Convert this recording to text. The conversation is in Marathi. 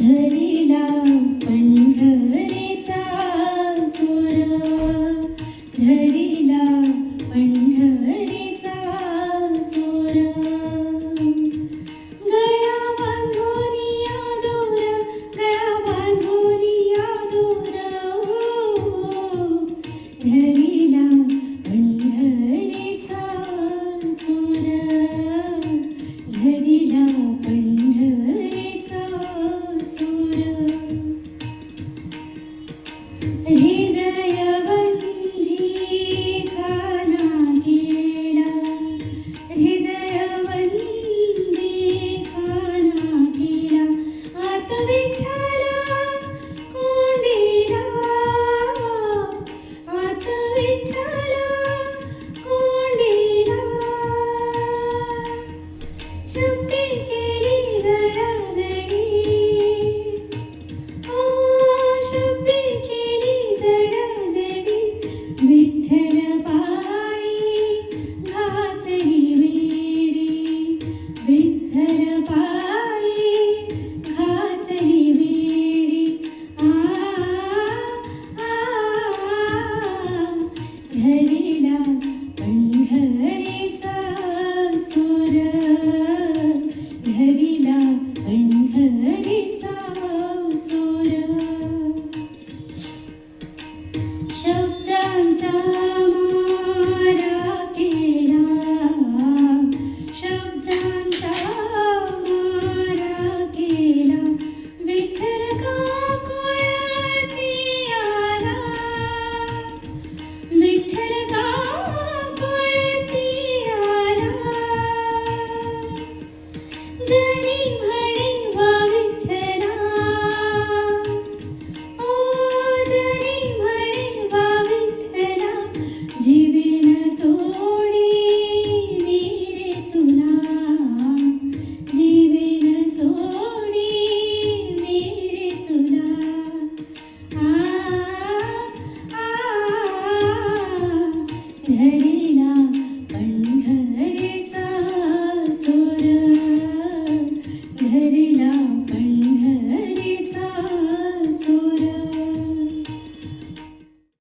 धरिला पंढरीचा चोर, धरिला पंढरीचा चोर. गळा बांधोनिया दोर, गळा बांधोनिया दोर, धरिला पंढरीचा चोर, धरिला पंढरीचा चोर. हृदयबंधी खाना गेला, हृदयबंधी खाना गेला, आत विठ्ठल